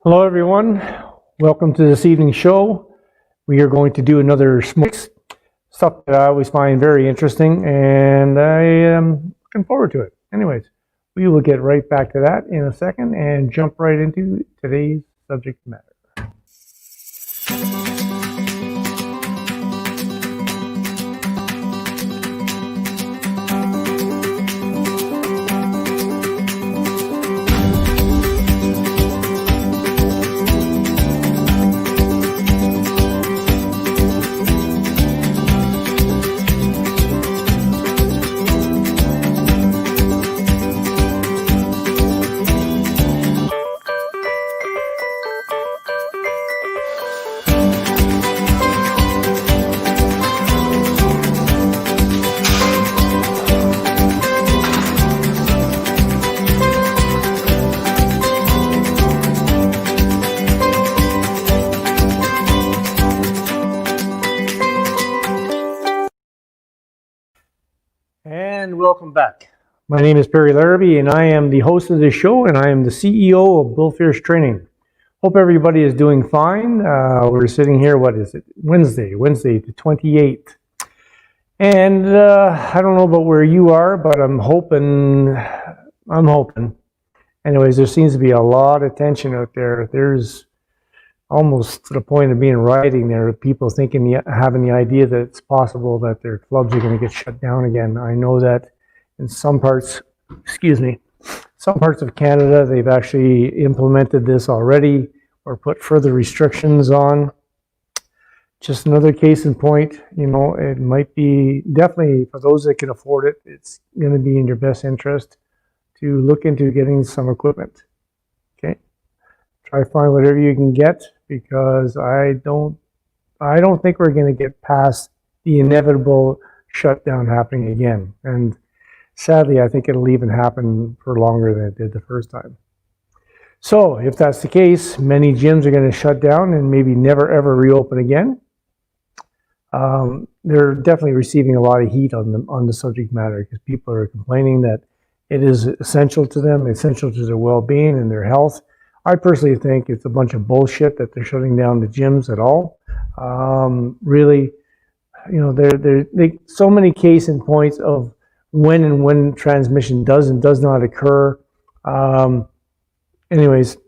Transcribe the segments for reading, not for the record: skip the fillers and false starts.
Hello everyone, welcome to this evening's show. We are going to do another Smorgesboard, stuff that I always find very interesting and I am looking forward to it. Anyways, we will get right back to that in a second and jump right into today's subject matter. And welcome back. My name is Perry Larrabee and I am the host of this show and I am the CEO of Bull Fierce Training. Hope everybody is doing fine. We're sitting here, what is it? Wednesday the 28th. And I don't know about where you are, but I'm hoping. Anyways, there seems to be a lot of tension out there. There's almost to the point of being rioting there, people thinking, having the idea that it's possible that their clubs are going to get shut down again. I know that in some parts, some parts of Canada, they've actually implemented this already or put further restrictions on. Just another case in point, it might be definitely for those that can afford it, it's going to be in your best interest to look into getting some equipment. Okay. Try to find whatever you can get, because I don't think we're going to get past the inevitable shutdown happening again. And sadly, I think it'll even happen for longer than it did the first time. So if that's the case, many gyms are going to shut down and maybe never ever reopen again. They're definitely receiving a lot of heat on the subject matter, because people are complaining that it is essential to them, essential to their well-being and their health. I personally think it's a bunch of bullshit that they're shutting down the gyms at all. Really, there's so many case in points of when transmission does and does not occur. Anyways,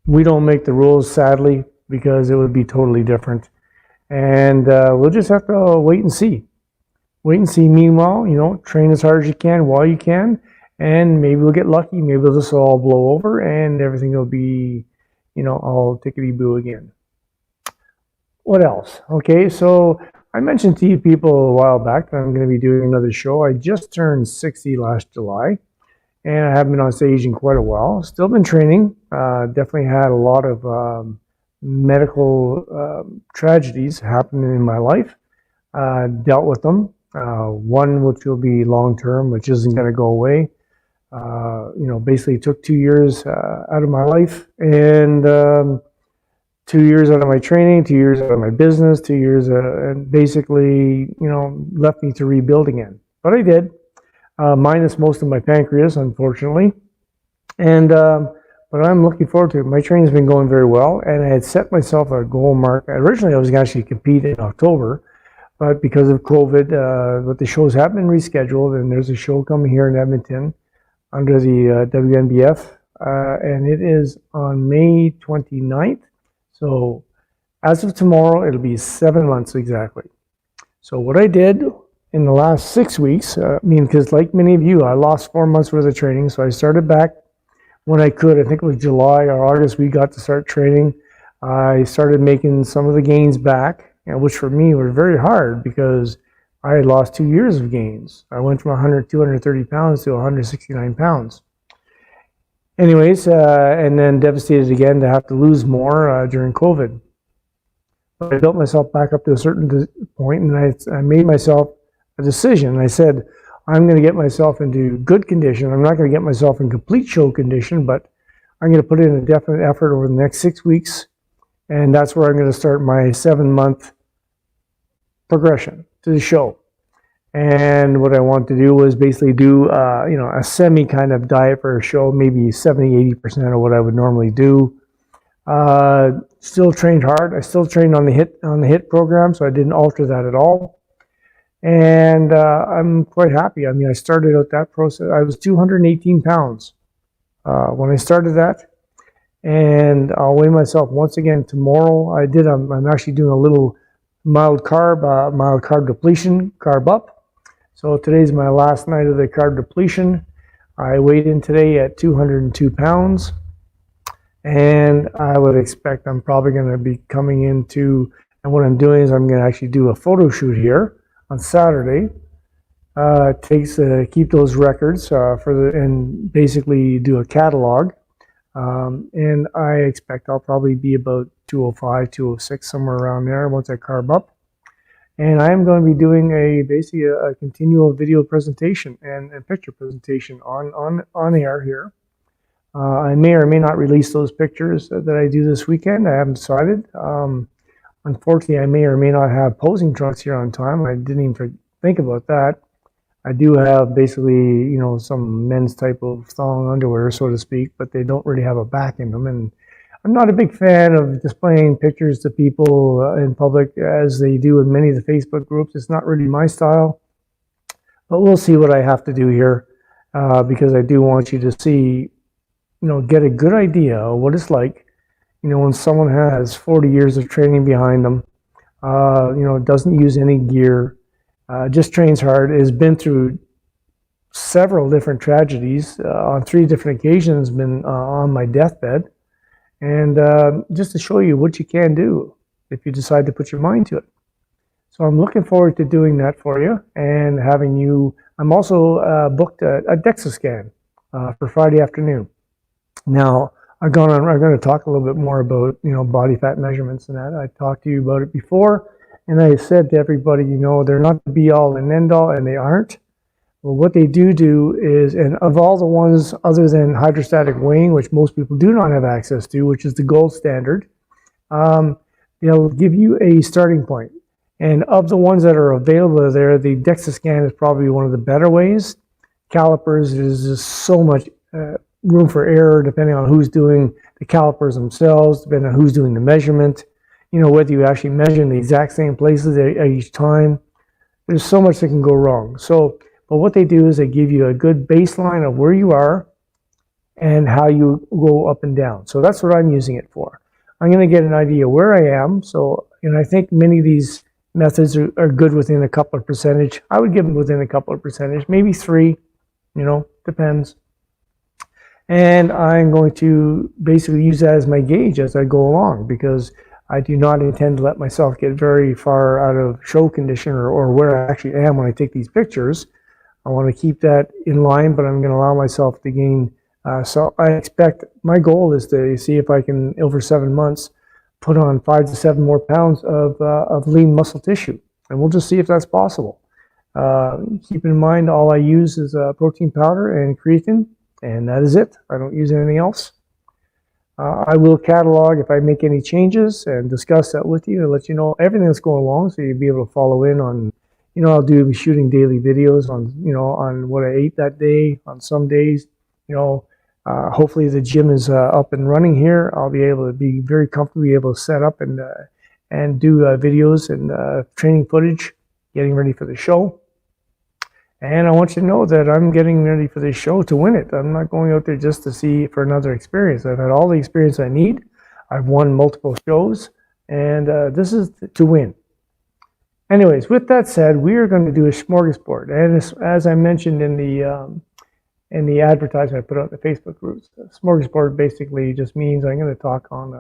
we don't make the rules, sadly, because it would be totally different. And we'll just have to wait and see. Meanwhile, train as hard as you can while you can. And maybe we'll get lucky. Maybe this will all blow over and everything will be, all tickety-boo again. What else? Okay, so I mentioned to you people a while back that I'm going to be doing another show. I just turned 60 last July, and I haven't been on stage in quite a while. Still been training. Definitely had a lot of medical tragedies happening in my life. Dealt with them. One which will be long-term, which isn't going to go away. Basically took 2 years out of my life, and 2 years out of my training, 2 years out of my business, 2 years, and basically, left me to rebuild again. But I did, minus most of my pancreas, unfortunately. And but I'm looking forward to it. My training's been going very well, and I had set myself a goal mark. Originally, I was going to actually compete in October, but because of COVID, but the shows have been rescheduled, and there's a show coming here in Edmonton under the WNBF, and it is on May 29th. So as of tomorrow, it'll be 7 months exactly. So what I did in the last 6 weeks, because like many of you, I lost 4 months worth of training. So I started back when I could. I think it was July or August we got to start training. I started making some of the gains back, which for me were very hard because I had lost 2 years of gains. I went from 230 pounds to 169 pounds. Anyways, and then devastated again to have to lose more during COVID. But I built myself back up to a certain point, and I made myself a decision. I said, I'm going to get myself into good condition. I'm not going to get myself in complete show condition, but I'm going to put in a definite effort over the next 6 weeks, and that's where I'm going to start my 7-month progression to the show. And what I want to do was basically do, a semi kind of diet for a show, maybe 70-80% of what I would normally do. Still trained hard. I still trained on the HIIT program, so I didn't alter that at all. And I'm quite happy. I mean, I started out that process. I was 218 pounds when I started that. And I'll weigh myself once again tomorrow. I'm actually doing a little mild carb depletion, carb up. So today's my last night of the carb depletion. I weighed in today at 202 pounds. And I would expect I'm probably going to be coming into, and what I'm doing is I'm going to actually do a photo shoot here on Saturday. It takes keep those records and basically do a catalog. And I expect I'll probably be about 205, 206, somewhere around there once I carb up. And I am going to be doing basically a continual video presentation and picture presentation on air here. I may or may not release those pictures that I do this weekend. I haven't decided. Unfortunately, I may or may not have posing trunks here on time. I didn't even think about that. I do have basically, some men's type of thong underwear, so to speak, but they don't really have a back in them. And I'm not a big fan of displaying pictures to people in public as they do in many of the Facebook groups. It's not really my style, but we'll see what I have to do here because I do want you to see, get a good idea of what it's like, when someone has 40 years of training behind them, doesn't use any gear, just trains hard, has been through several different tragedies, on 3 different occasions, been on my deathbed, and just to show you what you can do if you decide to put your mind to it. So I'm looking forward to doing that for you and having you. I'm also booked a DEXA scan for Friday afternoon. Now, I'm going to talk a little bit more about, body fat measurements and that. I talked to you about it before, and I said to everybody, they're not the be all and end all, and they aren't. Well, what they do is, and of all the ones other than hydrostatic weighing, which most people do not have access to, which is the gold standard, they'll give you a starting point. And of the ones that are available there, the DEXA scan is probably one of the better ways. Calipers, there's just so much room for error depending on who's doing the calipers themselves, depending on who's doing the measurement, whether you actually measure in the exact same places at each time. There's so much that can go wrong. But what they do is they give you a good baseline of where you are and how you go up and down. So that's what I'm using it for. I'm going to get an idea where I am. So, I think many of these methods are good within a couple of percentage. I would give them within a couple of percentage, maybe 3, depends. And I'm going to basically use that as my gauge as I go along, because I do not intend to let myself get very far out of show condition or where I actually am when I take these pictures. I want to keep that in line, but I'm going to allow myself to gain. So I expect my goal is to see if I can, over 7 months, put on 5 to 7 more pounds of lean muscle tissue. And we'll just see if that's possible. Keep in mind, all I use is protein powder and creatine. And that is it. I don't use anything else. I will catalog if I make any changes and discuss that with you and let you know everything that's going along, so you'll be able to follow in on, I'll be shooting daily videos on, on what I ate that day. On some days, hopefully the gym is up and running here. I'll be able to be very comfortably able to set up and do videos and training footage, getting ready for the show. And I want you to know that I'm getting ready for this show to win it. I'm not going out there just to see for another experience. I've had all the experience I need. I've won multiple shows, and this is to win. Anyways, with that said, we are going to do a smorgasbord. And as I mentioned in the advertisement I put out in the Facebook groups, smorgasbord basically just means I'm going to talk on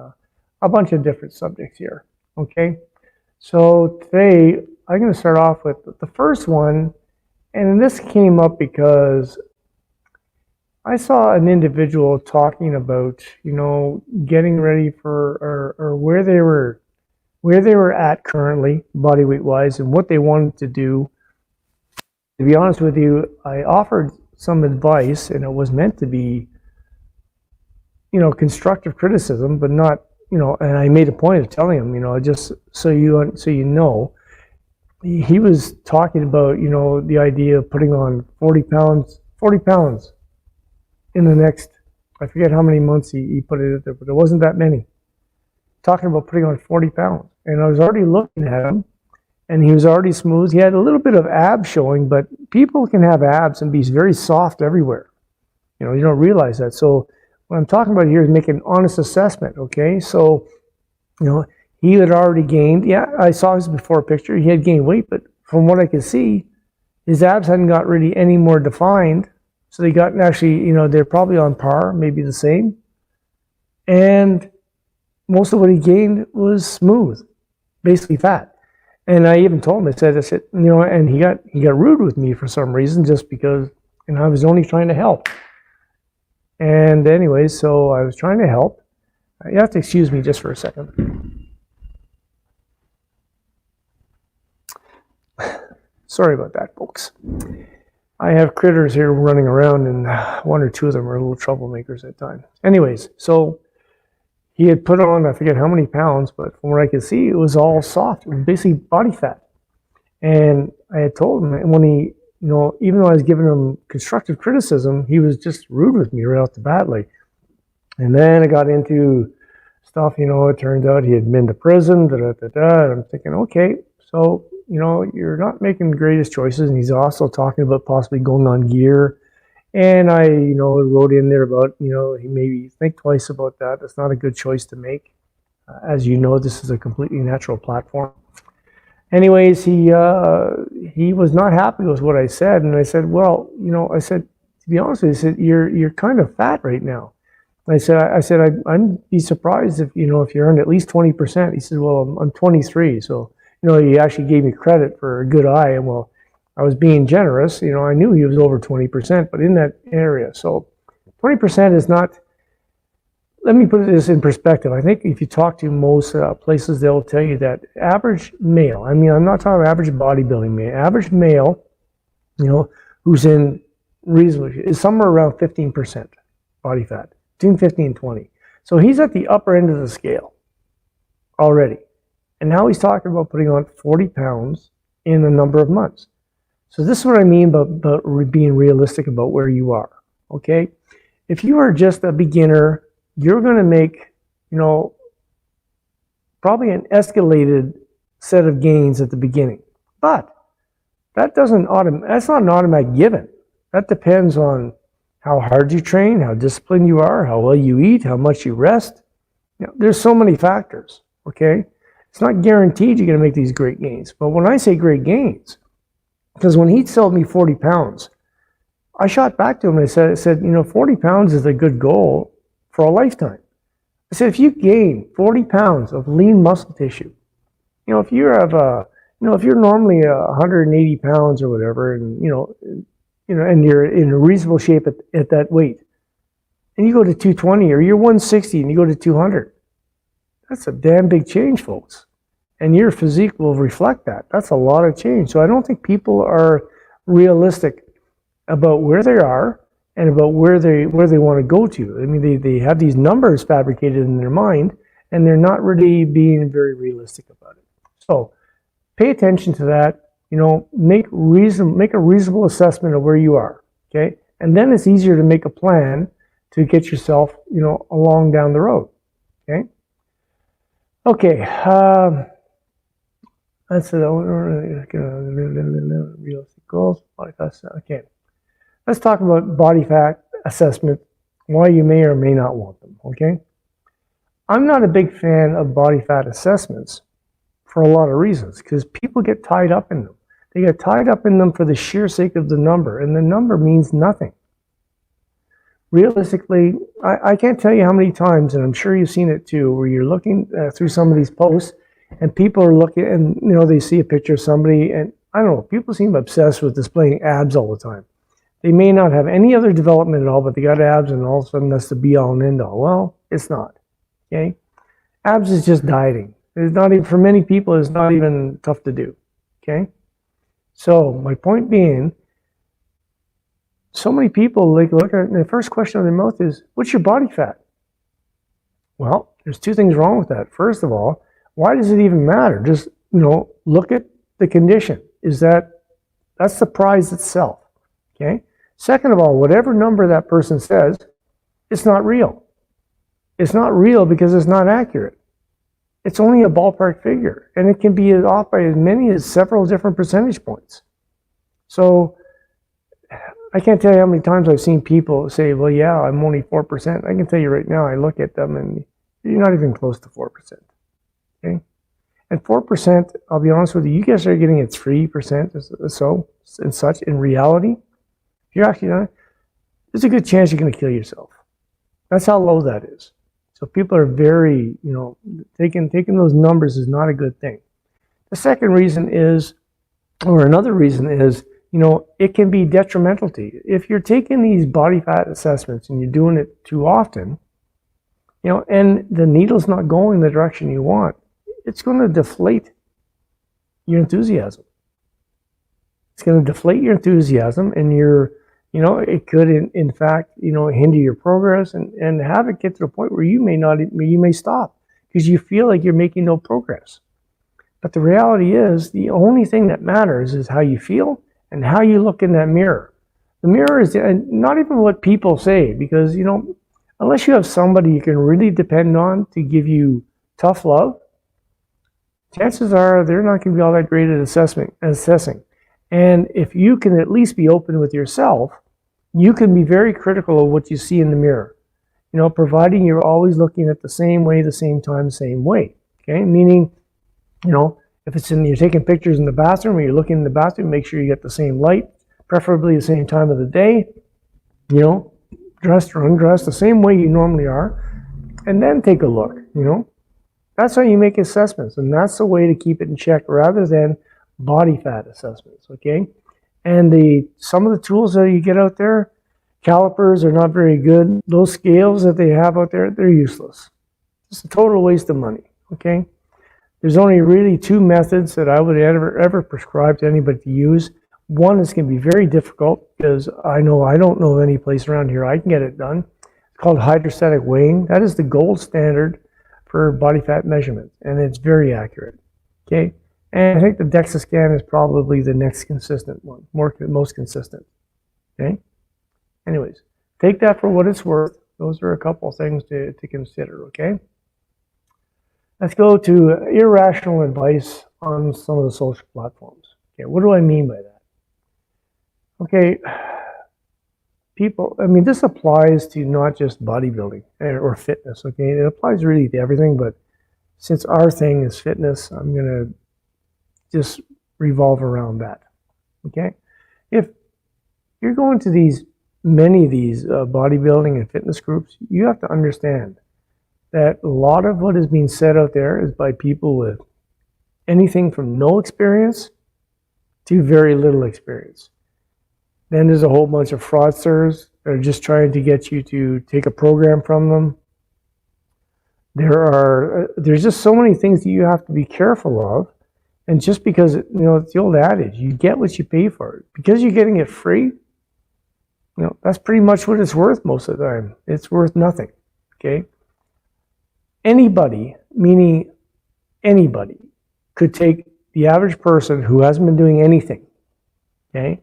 a bunch of different subjects here. Okay? So today, I'm going to start off with the first one. And this came up because I saw an individual talking about, getting ready for or where they were at currently, body weight wise, and what they wanted to do. To be honest with you, I offered some advice, and it was meant to be, constructive criticism, but not, and I made a point of telling him, just so you know. He was talking about, the idea of putting on 40 pounds in the next, I forget how many months he put it there, but it wasn't that many. talking about putting on 40 pounds. And I was already looking at him, and he was already smooth. He had a little bit of abs showing, but people can have abs and be very soft everywhere. You know, you don't realize that. So what I'm talking about here is making an honest assessment, okay? So, you know, he had already gained, yeah, I saw his before picture. He had gained weight, but from what I could see, his abs hadn't got really any more defined. So they got actually, you know, they're probably on par, maybe the same. And most of what he gained was smooth, basically fat. And I even told him, I said, you know, and he got rude with me for some reason, just because, you know, I was only trying to help. And anyway, so I was trying to help. You have to excuse me just for a second. Sorry about that, folks. I have critters here running around, and one or two of them are little troublemakers at times. Anyways, so he had put on, I forget how many pounds, but from what I could see, it was all soft. It was basically body fat. And I had told him, and when he, you know, even though I was giving him constructive criticism, he was just rude with me right off the bat. Like, and then I got into stuff, you know, it turns out he had been to prison, and I'm thinking, okay, so, you know, you're not making the greatest choices. And he's also talking about possibly going on gear. And I, you know, wrote in there about, you know, he maybe think twice about that. That's not a good choice to make. As you know, this is a completely natural platform. Anyways, he was not happy with what I said. And I said, well, you know, I said, to be honest with you, I said, you're kind of fat right now. And I said, I'd be surprised if, you know, if you earned at least 20%. He said, well, I'm 23. So, you know, he actually gave me credit for a good eye. And well, I was being generous. You know, I knew he was over 20%, but in that area. So 20% is not, let me put this in perspective. I think if you talk to most places, they'll tell you that average male, I mean, I'm not talking about average bodybuilding male, average male, you know, who's in reasonably, is somewhere around 15% body fat, between 15 and 20. So he's at the upper end of the scale already. And now he's talking about putting on 40 pounds in a number of months. So this is what I mean about being realistic about where you are, okay? If you are just a beginner, you're going to make, you know, probably an escalated set of gains at the beginning. But that's not an automatic given. That depends on how hard you train, how disciplined you are, how well you eat, how much you rest. You know, there's so many factors, okay? It's not guaranteed you're going to make these great gains. But when I say great gains, because when he sold me 40 pounds, I shot back to him and I said, you know, 40 pounds is a good goal for a lifetime. I said, if you gain 40 pounds of lean muscle tissue, you know, if you have if you're normally 180 pounds or whatever, and you know, and you're in reasonable shape at that weight, and you go to 220, or you're 160 and you go to 200, that's a damn big change, folks. And your physique will reflect that. That's a lot of change. So I don't think people are realistic about where they are and about where they want to go to. I mean, they have these numbers fabricated in their mind, and they're not really being very realistic about it. So pay attention to that. You know, make a reasonable assessment of where you are. Okay, and then it's easier to make a plan to get yourself, you know, along down the road. Okay. Okay. That's it. Realistic goals. Okay. Let's talk about body fat assessment, why you may or may not want them, okay? I'm not a big fan of body fat assessments for a lot of reasons, because people get tied up in them. They get tied up in them for the sheer sake of the number, and the number means nothing. Realistically, I can't tell you how many times, and I'm sure you've seen it too, where you're looking through some of these posts, and people are looking, and you know, they see a picture of somebody, and I don't know, people seem obsessed with displaying abs all the time. They may not have any other development at all, but they got abs, and all of a sudden that's the be-all and end-all. Well, it's not, okay? Abs is just dieting. It's not even, for many people, it's not even tough to do, okay? So my point being, so many people like look at it, and the first question on their mouth is, what's your body fat? Well, there's two things wrong with that. First of all, why does it even matter? Just, you know, look at the condition. That's the prize itself, okay? Second of all, whatever number that person says, it's not real. It's not real because it's not accurate. It's only a ballpark figure, and it can be off by as many as several different percentage points. So I can't tell you how many times I've seen people say, well, yeah, I'm only 4%. I can tell you right now, I look at them and you're not even close to 4%. Okay? And 4%, I'll be honest with you, you guys are getting it 3% or so and such. In reality, if you're actually done it, there's a good chance you're going to kill yourself. That's how low that is. So people are very, taking those numbers is not a good thing. The second reason is, or another reason is, it can be detrimental to you. If you're taking these body fat assessments and you're doing it too often, and the needle's not going the direction you want, it's going to deflate your enthusiasm. It's going to deflate your enthusiasm, and it could, in fact, hinder your progress and have it get to the point where you may stop because you feel like you're making no progress. But the reality is, the only thing that matters is how you feel and how you look in that mirror. The mirror is not even what people say, because, unless you have somebody you can really depend on to give you tough love, chances are they're not going to be all that great at assessing. And if you can at least be open with yourself, you can be very critical of what you see in the mirror, providing you're always looking at the same way, the same time, the same way. Okay, meaning, if you're taking pictures in the bathroom or you're looking in the bathroom, make sure you get the same light, preferably the same time of the day, dressed or undressed, the same way you normally are, and then take a look, That's how you make assessments, and that's the way to keep it in check rather than body fat assessments, okay? And some of the tools that you get out there, calipers are not very good. Those scales that they have out there, they're useless. It's a total waste of money, okay? There's only really two methods that I would ever prescribe to anybody to use. One is going to be very difficult because I don't know of any place around here I can get it done. It's called hydrostatic weighing. That is the gold standard for body fat measurement, and it's very accurate, okay? And I think the DEXA scan is probably the next consistent one, most consistent, okay? Anyways, take that for what it's worth. Those are a couple things to consider, okay? Let's go to irrational advice on some of the social platforms. Okay, what do I mean by that? Okay, this applies to not just bodybuilding or fitness, okay? It applies really to everything, but since our thing is fitness, I'm going to just revolve around that, okay? If you're going to many of these bodybuilding and fitness groups, you have to understand that a lot of what is being said out there is by people with anything from no experience to very little experience. Then there's a whole bunch of fraudsters that are just trying to get you to take a program from them. There's just so many things that you have to be careful of. And just because, it's the old adage, you get what you pay for. Because you're getting it free, that's pretty much what it's worth most of the time. It's worth nothing, okay? Anybody, meaning anybody, could take the average person who hasn't been doing anything, okay?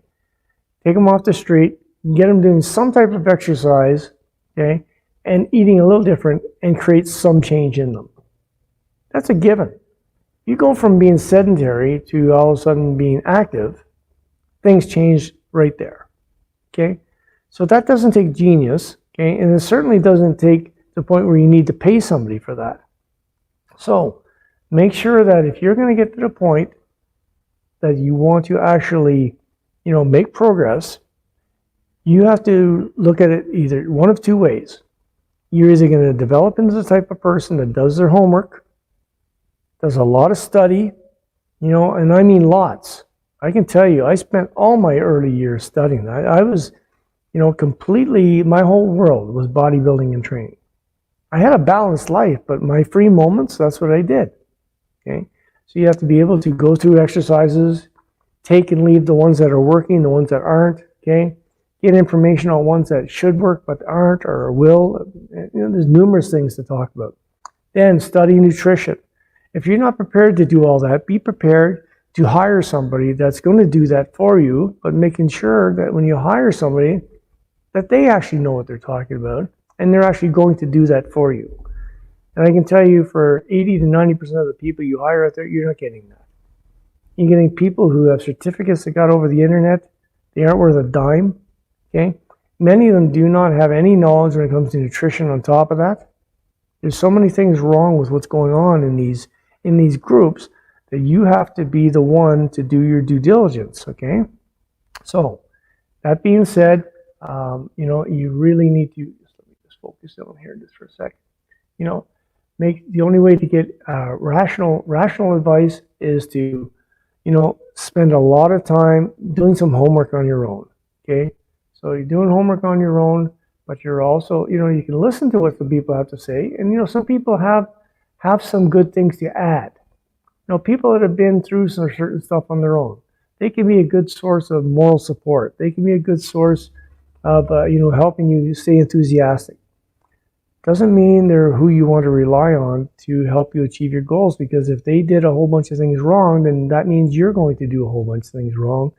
Take them off the street, get them doing some type of exercise, okay, and eating a little different and create some change in them. That's a given. You go from being sedentary to all of a sudden being active, things change right there, okay? So that doesn't take genius, okay, and it certainly doesn't take the point where you need to pay somebody for that. So make sure that if you're going to get to the point that you want to actually, make progress, you have to look at it either one of two ways. You're either going to develop into the type of person that does their homework, does a lot of study, and I mean lots. I can tell you, I spent all my early years studying. I was, completely, my whole world was bodybuilding and training. I had a balanced life, but my free moments, that's what I did, okay? So you have to be able to go through exercises, take and leave the ones that are working, the ones that aren't, okay? Get information on ones that should work but aren't or will. There's numerous things to talk about. Then study nutrition. If you're not prepared to do all that, be prepared to hire somebody that's going to do that for you, but making sure that when you hire somebody, that they actually know what they're talking about, and they're actually going to do that for you. And I can tell you for 80 to 90% of the people you hire out there, you're not getting that. You're getting people who have certificates that got over the internet. They aren't worth a dime, okay? Many of them do not have any knowledge when it comes to nutrition on top of that. There's so many things wrong with what's going on in these groups that you have to be the one to do your due diligence, okay? So, that being said, you really need to, let me just focus down here just for a second. The only way to get rational advice is to, spend a lot of time doing some homework on your own, okay? So you're doing homework on your own, but you're also, you can listen to what the people have to say, and, some people have some good things to add. People that have been through some certain stuff on their own, they can be a good source of moral support. They can be a good source of, helping you stay enthusiastic. Doesn't mean they're who you want to rely on to help you achieve your goals, because if they did a whole bunch of things wrong, then that means you're going to do a whole bunch of things wrong,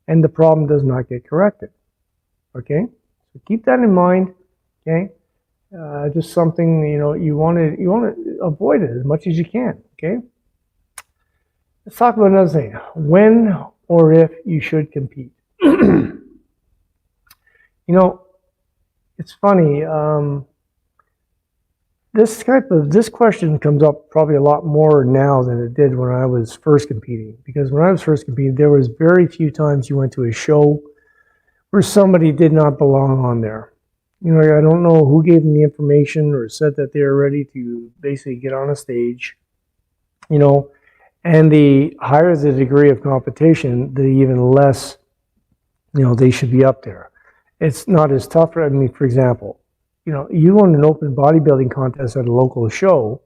and the problem does not get corrected. Okay? So keep that in mind, okay? Just something, you want to avoid it as much as you can, okay? Let's talk about another thing. When or if you should compete. It's funny, this question comes up probably a lot more now than it did when I was first competing. Because when I was first competing, there was very few times you went to a show where somebody did not belong on there. I don't know who gave them the information or said that they were ready to basically get on a stage, and the higher the degree of competition, the even less, they should be up there. It's not as tough. I mean, for example, you won an open bodybuilding contest at a local show,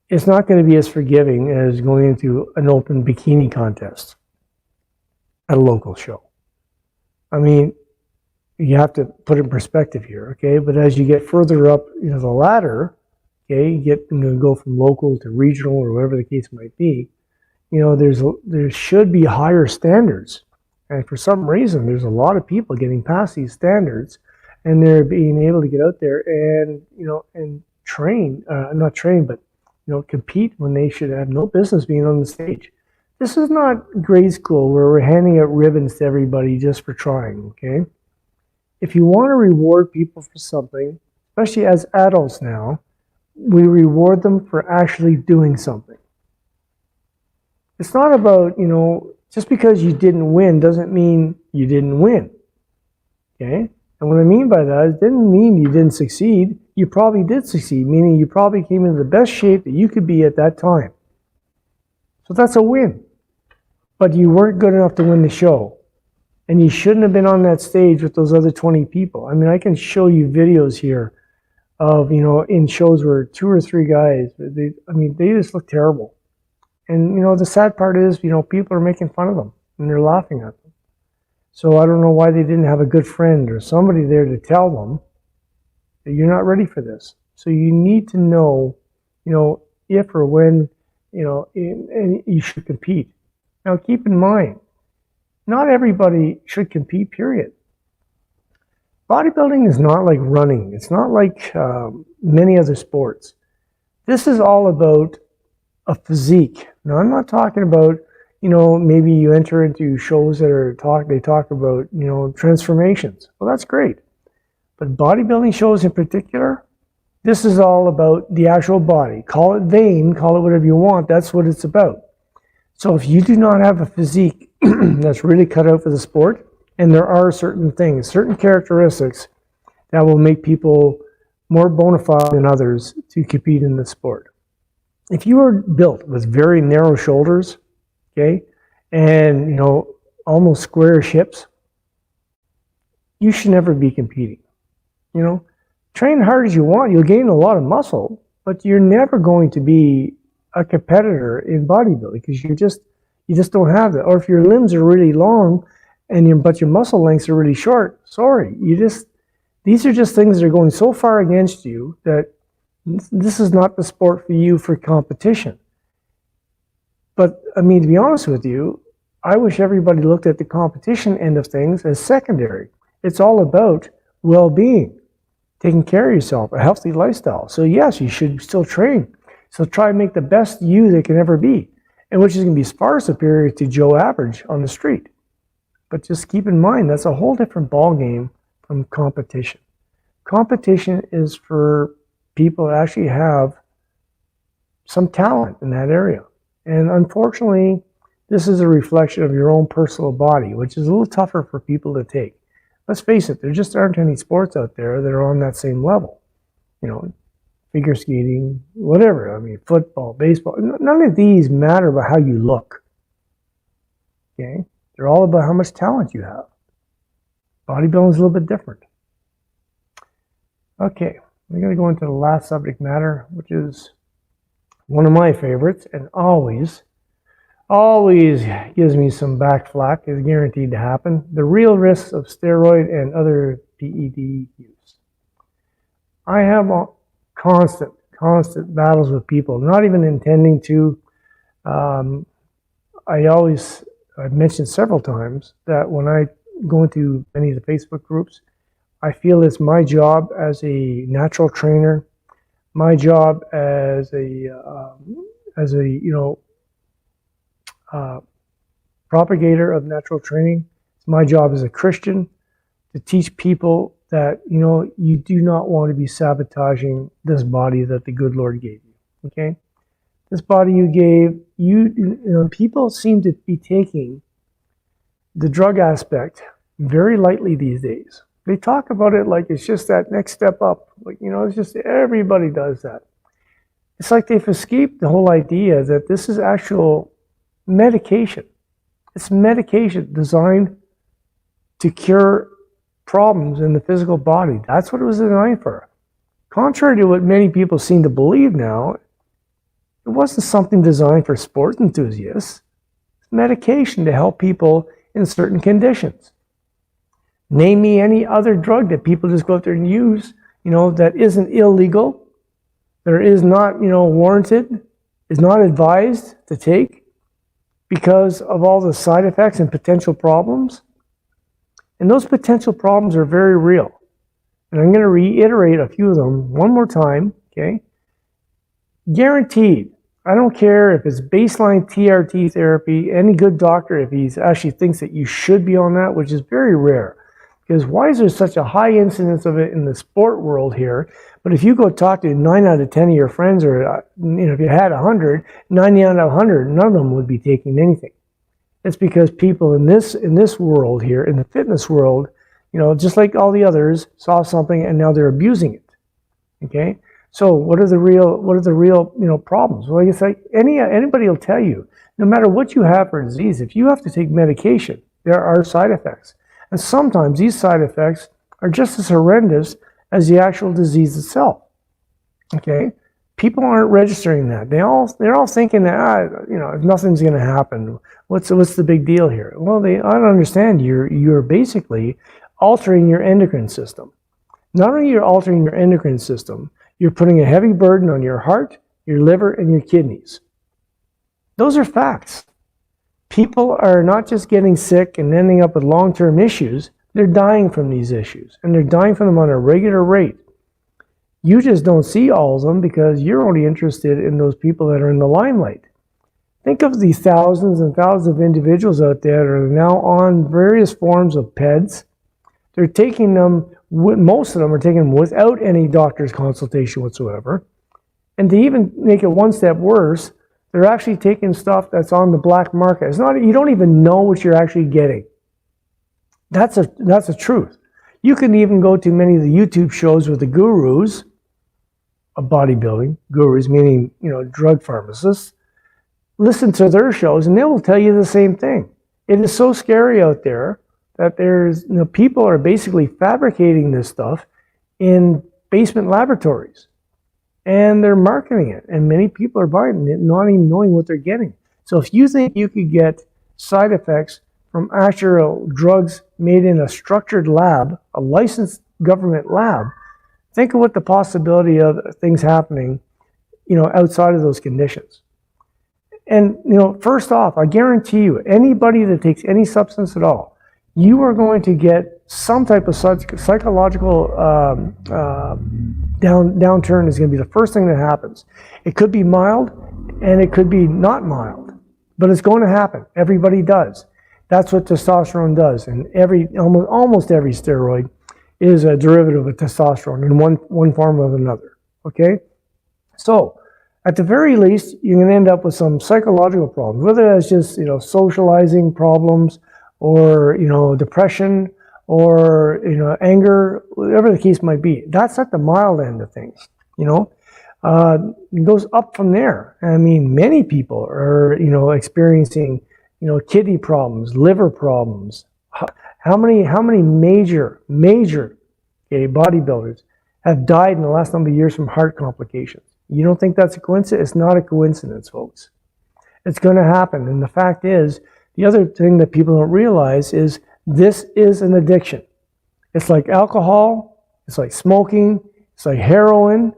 it's not going to be as forgiving as going into an open bikini contest at a local show. I mean, you have to put it in perspective here, okay? But as you get further up, the ladder, okay, you go from local to regional or whatever the case might be, there should be higher standards. And for some reason, there's a lot of people getting past these standards, and they're being able to get out there and, and train, not train, but, compete when they should have no business being on the stage. This is not grade school where we're handing out ribbons to everybody just for trying, okay? If you want to reward people for something, especially as adults now, we reward them for actually doing something. It's not about, just because you didn't win doesn't mean you didn't win, okay? And what I mean by that, it didn't mean you didn't succeed. You probably did succeed, meaning you probably came into the best shape that you could be at that time. So that's a win. But you weren't good enough to win the show. And you shouldn't have been on that stage with those other 20 people. I mean, I can show you videos here of, in shows where 2 or 3 guys, they just look terrible. And, the sad part is, people are making fun of them and they're laughing at them. So I don't know why they didn't have a good friend or somebody there to tell them that you're not ready for this. So you need to know, if or when, and you should compete. Now keep in mind, not everybody should compete, period. Bodybuilding is not like running. It's not like many other sports. This is all about a physique. Now I'm not talking about, maybe you enter into shows that they talk about, transformations. Well, that's great. But bodybuilding shows in particular, this is all about the actual body. Call it vain, call it whatever you want. That's what it's about. So if you do not have a physique that's really cut out for the sport, and there are certain things, certain characteristics that will make people more bona fide than others to compete in the sport. If you are built with very narrow shoulders, okay, and almost squarish hips, you should never be competing. Train hard as you want, you'll gain a lot of muscle, but you're never going to be a competitor in bodybuilding because you just don't have that. Or if your limbs are really long but your muscle lengths are really short, sorry, these are just things that are going so far against you that this is not the sport for you for competition. But I mean, to be honest with you, I wish everybody looked at the competition end of things as secondary. It's all about well-being. taking care of yourself, a healthy lifestyle. So yes, you should still train. So try and make the best you that can ever be, and which is going to be far superior to Joe Average on the street. But just keep in mind, that's a whole different ballgame from competition. Competition is for people that actually have some talent in that area. And unfortunately, this is a reflection of your own personal body, which is a little tougher for people to take. Let's face it, there just aren't any sports out there that are on that same level. You know, figure skating, whatever. I mean, football, baseball. None of these matter about how you look. Okay? They're all about how much talent you have. Bodybuilding is a little bit different. Okay, we're going to go into the last subject matter, which is one of my favorites, and always gives me some back flack, is guaranteed to happen. The real risks of steroid and other PED use. I have constant battles with people, not even intending to. I've mentioned several times that when I go into many of the Facebook groups, I feel it's my job as a natural trainer, my job as a propagator of natural training. It's my job as a Christian to teach people that, you know, you do not want to be sabotaging this body that the good Lord gave you. Okay, this body you gave you. People seem to be taking the drug aspect very lightly these days. They talk about it like it's just that next step up. Like, you know, it's just everybody does that. It's like they've escaped the whole idea that this is actual medication. It's medication designed to cure problems in the physical body. That's what it was designed for. Contrary to what many people seem to believe now, it wasn't something designed for sports enthusiasts. It's medication to help people in certain conditions. Name me any other drug that people just go out there and use, you know, that isn't illegal, that is not, you know, warranted, is not advised to take because of all the side effects and potential problems. And those potential problems are very real. And I'm going to reiterate a few of them one more time, okay? Guaranteed. I don't care if it's baseline TRT therapy, any good doctor, if he actually thinks that you should be on that, which is very rare. Because why is there such a high incidence of it in the sport world here? But if you go talk to 9 out of 10 of your friends, or if you had 100, 90 out of 100, none of them would be taking anything. It's because people in this world here, in the fitness world, you know, just like all the others, saw something and now they're abusing it. Okay, so what are the real you know, problems? Well, it's like anybody will tell you, no matter what you have for a disease, if you have to take medication, there are side effects. And sometimes these side effects are just as horrendous as the actual disease itself. Okay, people aren't registering that. They're all thinking that you know, nothing's going to happen. What's the big deal here? Well, I don't understand. You're basically altering your endocrine system. Not only are you altering your endocrine system, you're putting a heavy burden on your heart, your liver, and your kidneys. Those are facts. People are not just getting sick and ending up with long-term issues, they're dying from these issues, and they're dying from them on a regular rate. You just don't see all of them because you're only interested in those people that are in the limelight. Think of the thousands and thousands of individuals out there that are now on various forms of PEDs. They're taking them, most of them are taking them without any doctor's consultation whatsoever. And to even make it one step worse, they're actually taking stuff that's on the black market. It's not, you don't even know what you're actually getting. That's a truth. You can even go to many of the YouTube shows with the gurus of bodybuilding, gurus meaning, you know, drug pharmacists. Listen to their shows and they will tell you the same thing. It is so scary out there that there's, you know, people are basically fabricating this stuff in basement laboratories. And they're marketing it, and many people are buying it, not even knowing what they're getting. So if you think you could get side effects from actual drugs made in a structured lab, a licensed government lab, think of what the possibility of things happening, you know, outside of those conditions. And, you know, first off, I guarantee you, anybody that takes any substance at all, you are going to get some type of psychological downturn is going to be the first thing that happens. It could be mild and it could be not mild, but it's going to happen. Everybody does. That's what testosterone does, and almost every steroid is a derivative of testosterone in one form or another. Okay, so at the very least, you're going to end up with some psychological problems, whether that's just socializing problems, or depression, or anger, whatever the case might be. That's at the mild end of things. It goes up from there. I mean, many people are experiencing kidney problems, liver problems. How many major bodybuilders have died in the last number of years from heart complications? You don't think that's a coincidence? It's not a coincidence, folks. It's going to happen. And the fact is, the other thing that people don't realize is this is an addiction. It's like alcohol, it's like smoking, it's like heroin.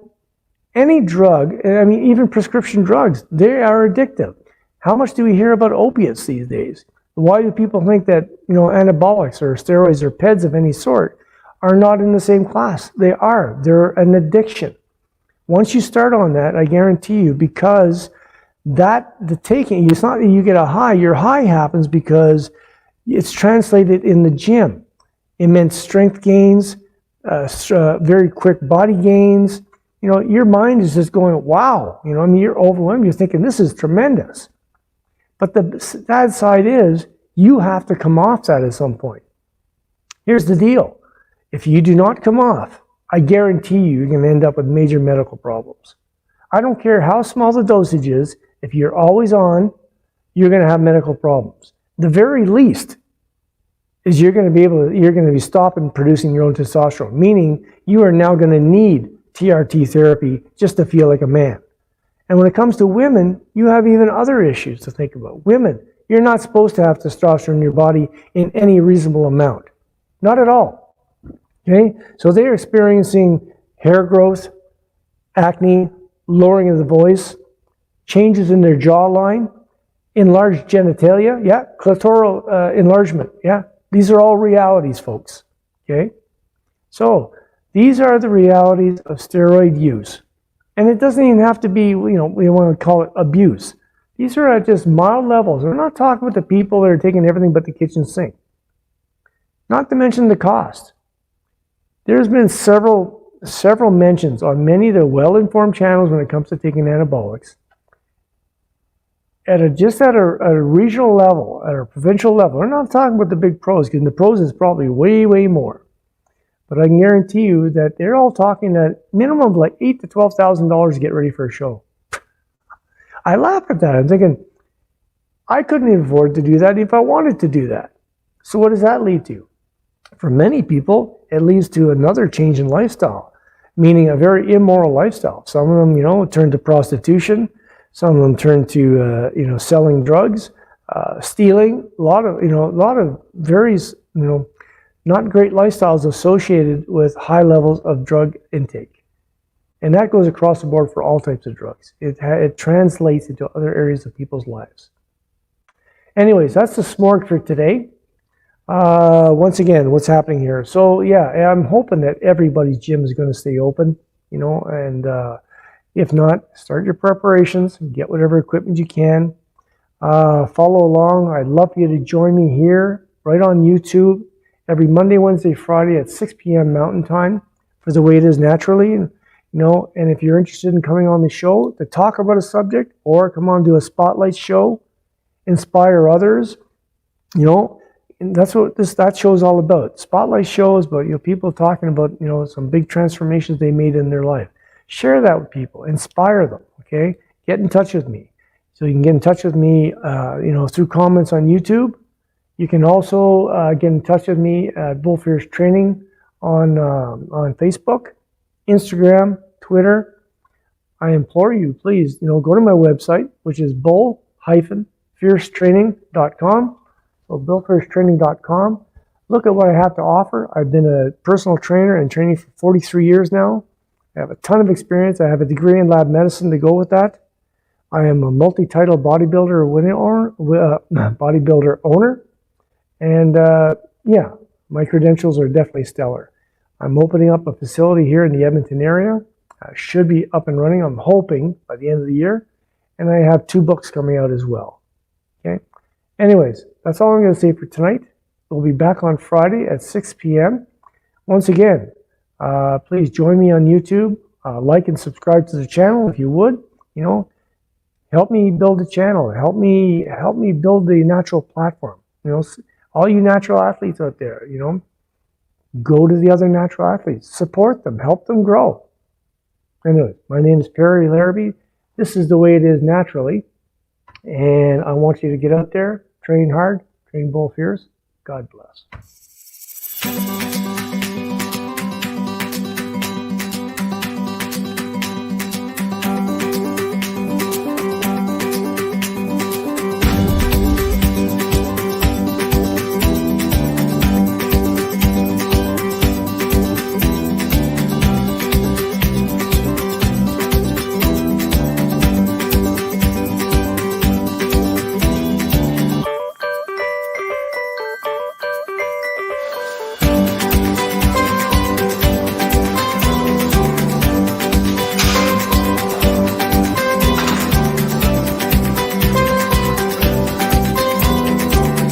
Any drug, I mean, even prescription drugs, they are addictive. How much do we hear about opiates these days? Why do people think that anabolics or steroids or PEDs of any sort are not in the same class? They are. They're an addiction. Once you start on that, I guarantee you, because the taking, it's not that you get a high. Your high happens because it's translated in the gym. Immense strength gains, very quick body gains. Your mind is just going, wow. You're overwhelmed. You're thinking, this is tremendous. But the bad side is, you have to come off that at some point. Here's the deal. If you do not come off, I guarantee you're going to end up with major medical problems. I don't care how small the dosage is. If you're always on, you're going to have medical problems. The very least is you're going to be stopping producing your own testosterone, meaning you are now going to need TRT therapy just to feel like a man. And when it comes to women, you have even other issues to think about. Women, you're not supposed to have testosterone in your body in any reasonable amount. Not at all. Okay? So they're experiencing hair growth, acne, lowering of the voice, changes in their jawline, enlarged genitalia, yeah, clitoral enlargement, yeah. These are all realities, folks. Okay? So these are the realities of steroid use. And it doesn't even have to be, we want to call it abuse. These are at just mild levels. We're not talking about the people that are taking everything but the kitchen sink. Not to mention the cost. There's been several mentions on many of the well-informed channels when it comes to taking anabolics. At a regional level, at a provincial level, we're not talking about the big pros, because the pros is probably way, way more. But I can guarantee you that they're all talking at minimum of like $8,000 to $12,000 to get ready for a show. I laugh at that. I'm thinking, I couldn't even afford to do that if I wanted to do that. So what does that lead to? For many people, it leads to another change in lifestyle, meaning a very immoral lifestyle. Some of them, turn to prostitution. Some of them turn to, selling drugs, stealing. A lot of various, not great lifestyles associated with high levels of drug intake. And that goes across the board for all types of drugs. It translates into other areas of people's lives. Anyways, that's the smorg for today. Once again, what's happening here? So yeah, I'm hoping that everybody's gym is going to stay open, and if not, start your preparations, get whatever equipment you can. Follow along. I'd love for you to join me here, right on YouTube, every Monday, Wednesday, Friday at 6 p.m. Mountain Time for The Way It Is Naturally. And if you're interested in coming on the show to talk about a subject, or come on to a spotlight show, inspire others, and that's what that show is all about. Spotlight shows, but people talking about some big transformations they made in their life. Share that with people, inspire them. Okay, get in touch with me. So you can get in touch with me, through comments on YouTube. You can also get in touch with me at Bull Fierce Training on Facebook, Instagram, Twitter. I implore you, please, go to my website, which is bull-fiercetraining.com. So bullfiercetraining.com. Look at what I have to offer. I've been a personal trainer and training for 43 years now. I have a ton of experience. I have a degree in lab medicine to go with that. I am a multi-title bodybuilder owner. And yeah, my credentials are definitely stellar. I'm opening up a facility here in the Edmonton area. Should be up and running, I'm hoping, by the end of the year. And I have 2 books coming out as well. Okay. Anyways, that's all I'm going to say for tonight. We'll be back on Friday at 6 p.m. Once again, please join me on YouTube. Like and subscribe to the channel if you would. You know, help me build a channel. Help me build the natural platform. You know, all you natural athletes out there, you know, go to the other natural athletes, support them, help them grow. Anyway, my name is Perry Larrabee. This is the way it is naturally. And I want you to get out there, train hard, train both ears. God bless.